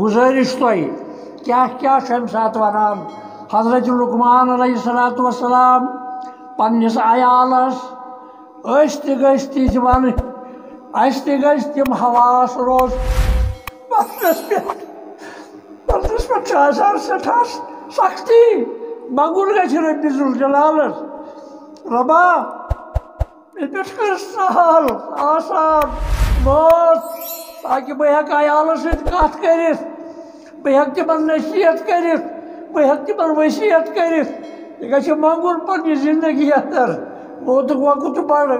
گزارش تھی کیا سات ونان حضرت لقمان علیہ الصلوۃ والسلام پنس عیالس گھتی ون تم حواس روز پتس پہ سٹھا سختی منگل گھر رب ذوالجلالس ربا کر سہل آسان موت تاکہ بہ عیالس ست کت کرت بہ تمن نصیحت کرت بہ تمن وصیت کرت یہ گھر منگل پنہ زندگی اندر موتک وقت بڑ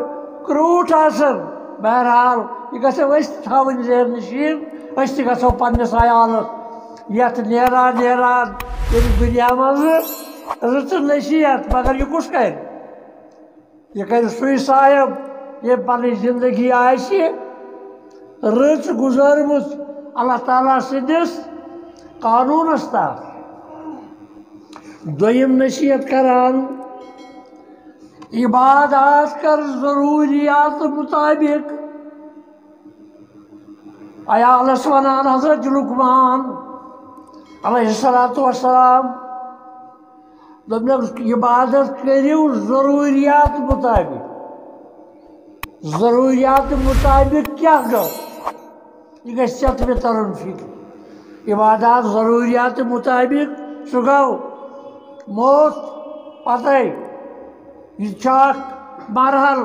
کروٹ آسان بہرحال یہ گھو تھوین زیر نشین گھو پنس عیالس یت نیران دنیا مز رٕژ نصیحت مگر یہ کس کر یہ کر سُے صاحب یہ پن زندگی رٕژ گزارمٕژ اللہ تعالیٰ سندس قانونس تحت دویم نصیحت کران عبادات کر ضروریات مطابق عیالس ونان حضرت لقمان علیہ الصلوۃ والسلام عبادت کرو ضروریات مطابق کیا گو یہ گھس میں ترن فکر عبادات ضروریات مطابق سہ گو موت پتہ یہ مرحل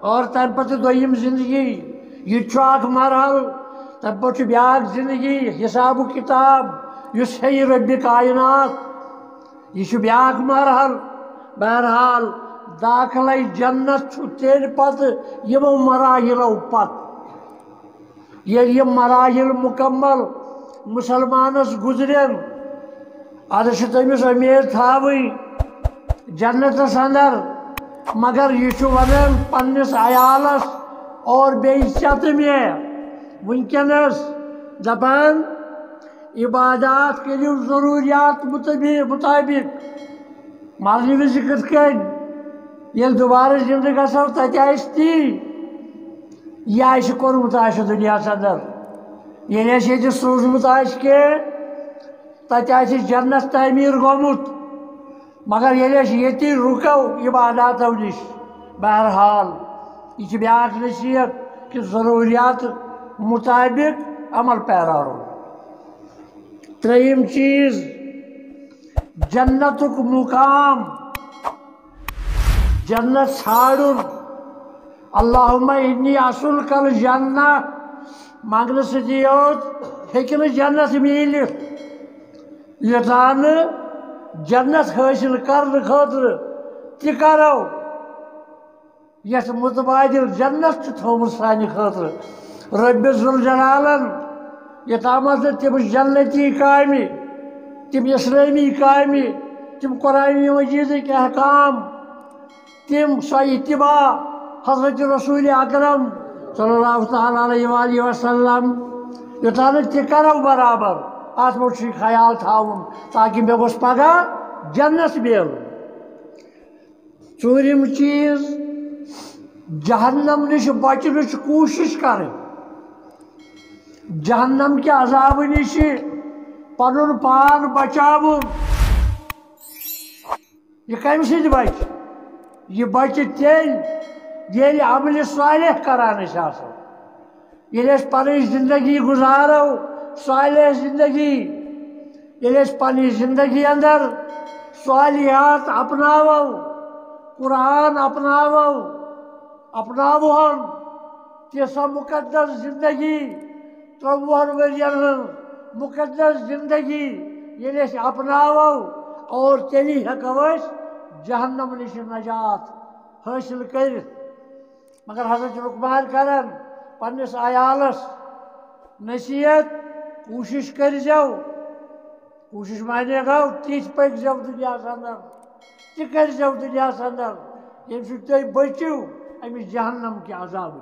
اور تم پتہ دویم زندگی یہ مرحل تم پتہ بیاکھ زندگی حساب و کتاب اس ہے رب کائنات یہ بیاکھ مرحل بہرحال داخلہ جنت تیل پتہ یمو مراحلو پتہ یل یہ مراحل مکمل مسلمانس گزرن ادھر تمس امید تھاوی جنتس اندر مگر یہ ونان پنس عیالس اور بیت میں ونکس دپان عبادات کرو ضروریات مطابق مرنے وز کت کن یل دوبارہ زندہ گھو تتہ تی یہ کورمت دنیا اندر یل یہ سوزمت تتہ جنت تعمیر گومت مگر یتی رکو عباداتو نش بہرحال یہ بیاکھ نصیحت کہ ضروریات مطابق عمل پیرا رو تریم چیز جنتک مقام جنت ژھانڈن اللہم انی اسألک الجنہ منگنہ ستی یوت ہیکہ نہ جنت ملت یوتان جنت حاصل کرنے خاطر تہ کرو یت متبادل جنت تھومت سانہ خاطر رب ذوالجلالن یوتامت تم جنتی کامہ تم اسلامی کامہ تم قرآن مجید کے احکام تم سو اتباع حضرت رسول اکرم صلی اللہ تعالیٰ علیہ وآلہ وسلم یوتان تہ کرو برابر ات مجھ خیال تھاؤن تاکہ مے گوس پگہ جنت مل ژوٗرِم چیز جہنم نش بچنٕچ کوشش کریں جہنم کے عذاب نش پنن پان بچاون یہ کم سۭتۍ بچ یہ بچہ تیل ییٚلہِ عمل صالح کران آسو ییٚلہِ أسۍ پنٕنۍ زندگی گزارو صالح زندگی ییٚلہِ أسۍ پننہِ زندگی اندر صالحات اپناوو قرآن اپناوہن تِژھ مقدس زندگی 30 ورین مقدس زندگی ییٚلہِ أسۍ اپناوو اور تیٚلی ہیٚکو أسۍ جہنم نش نجات حاصل کرت مگر حضرت لقمان کران پنس عیالس نصیحت کوشش کرزو کوشش مانے گو تیت پکزو دنیا اندر تہ کرزو دنیا اندر یم سۭتۍ تُہۍ بچو امس جہنم کے عذاب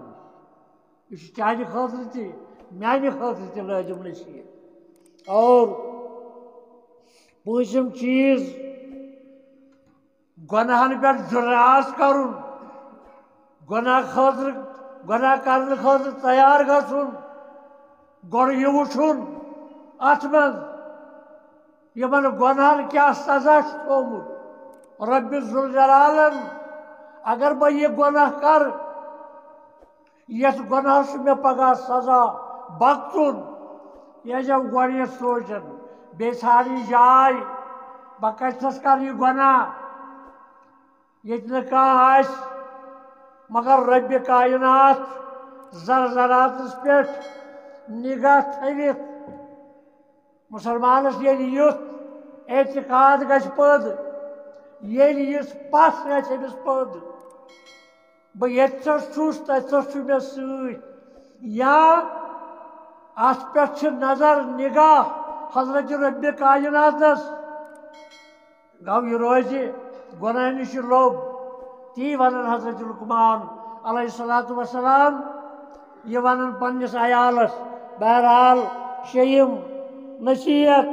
نش یہ چانہ خاطر تہ میانہ خاطر تہ لازم نصیحت اور پوٗنٛژِم چیز گناہن پہ جراس کرن گناہ کرنے خاطر تیار گھن گۄڈٕ یہِ وٕچھُن اتھ من یمن گناہن کیا سزا تھومت رب ذوالجلالن اگر بہ یہ گناہ کر یس گناہ میں پگہ سزا بختن یہ جب گۄڈنیتھ سوچن بیٚیہِ ژھانڈ جاے بہ کتھس کر یہ گناہ ییٚتہِ نہٕ کانٛہہ آسہِ مگر رب کائنات زرزراتس پٮ۪ٹھ نگاہ تھٲوِتھ مسلمانس ییٚلہِ یُتھ اعتقاد گژھِ پٲدٕ ییٚلہِ یِژھ پژھ گژھِ أمِس پٲدٕ بہٕ ییٚتھس چھُس تتھس چھُ مےٚ سۭتۍ یا اتھ پٮ۪ٹھ چھِ نظر نگاہ حضرت رب کائناتس گو یہ روزِ گناہ نش لوٚب تی ونان حضرت لقمان علیہ الصلوۃ والسلام یہ ونان پننس عیالس بہرحال شیٚیِم نصیحت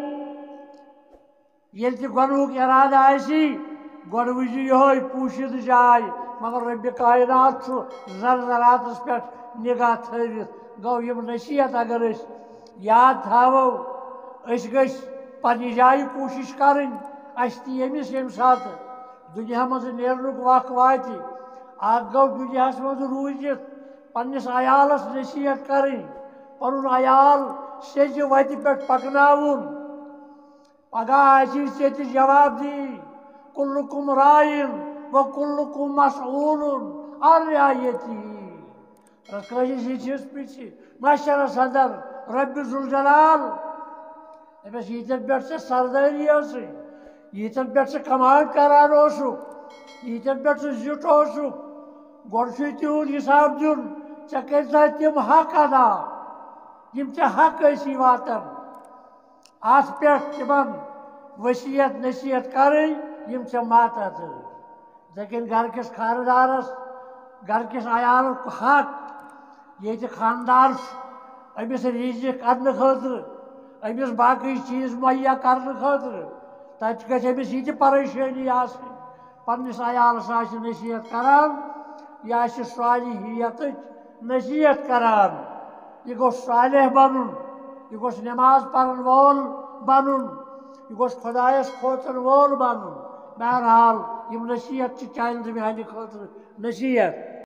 ییٚلہِ تہِ گۄنہُک ارادٕ آسی گۄڈٕ وٕچھِو یِہوے پوٗشِد جاے مگر رب کائنات چھُ زرزراتس پٮ۪ٹھ نگاہ تھٲوِتھ گو یِم نصیحت اگر أسۍ یاد تھاوو أسۍ گٔژھۍ پننہِ جایہِ کوٗشِش کرٕنۍ اَسہِ تہِ ییٚمِس ییٚمہِ ساتہٕ دُنیا منٛز نیرنُک وق واتہِ اکھ گوٚو دُنیاہس منٛز روٗزِتھ پننس عیالس نصیحت کرٕنۍ پنُن عیال سیٚزِ وتہِ پٮ۪ٹھ پکناوُن پگاہ آسی ژےٚ تہِ جواب دی کُلُکُم رایِن وکُلُکُم مسئوٗلُن عن رعیتِہ کٲنٛسہِ ہِتھِس پِرٛژھِ محشرس انٛدر رب ذوالجلال دپٮ۪س ییٖتٮ۪ن پٮ۪ٹھ ژےٚ سردٲری ٲسٕے ییٖتٮ۪ن پٮ۪ٹھ ژٕ کمانڈ کران اوسُکھ ییٖتٮ۪ن پٮ۪ٹھ ژٕ زیُٹھ اوسُکھ گۄڈٕ چھُے تِہُنٛد حساب دیُن ژےٚ کٔرۍزا تِم حق ادا یِم ژےٚ حق ٲسی واتان اتھ پٮ۪ٹھ تِمن وصیت نصیحت کرٕنۍ یِم ژےٚ ماتحت ٲسۍ یِتھٕے کٔنۍ گرٕ کِس خانٕدارس گرٕ کِس عیالُک حق ییٚتہِ خانٛدار چھُ أمِس رِزِق اننہٕ خٲطرٕ أمِس باقٕے چیٖز مہیا کرنہٕ خٲطرٕ تتہِ گژھِ أمِس یہِ تہِ پریشٲنی آسٕنۍ پننس عیالس آسہِ نصیحت کران یہِ آسہِ صالحیتٕچ نصیحت کران یہِ گوٚژھ صالح بنُن یہِ گوٚژھ نٮ۪ماز پرن وول بنُن یہِ گوٚژھ خۄدایس کھوژن وول بنُن بہرحال یِم نصیحت چھِ چانہِ تہٕ میانہِ خٲطرٕ نصیحت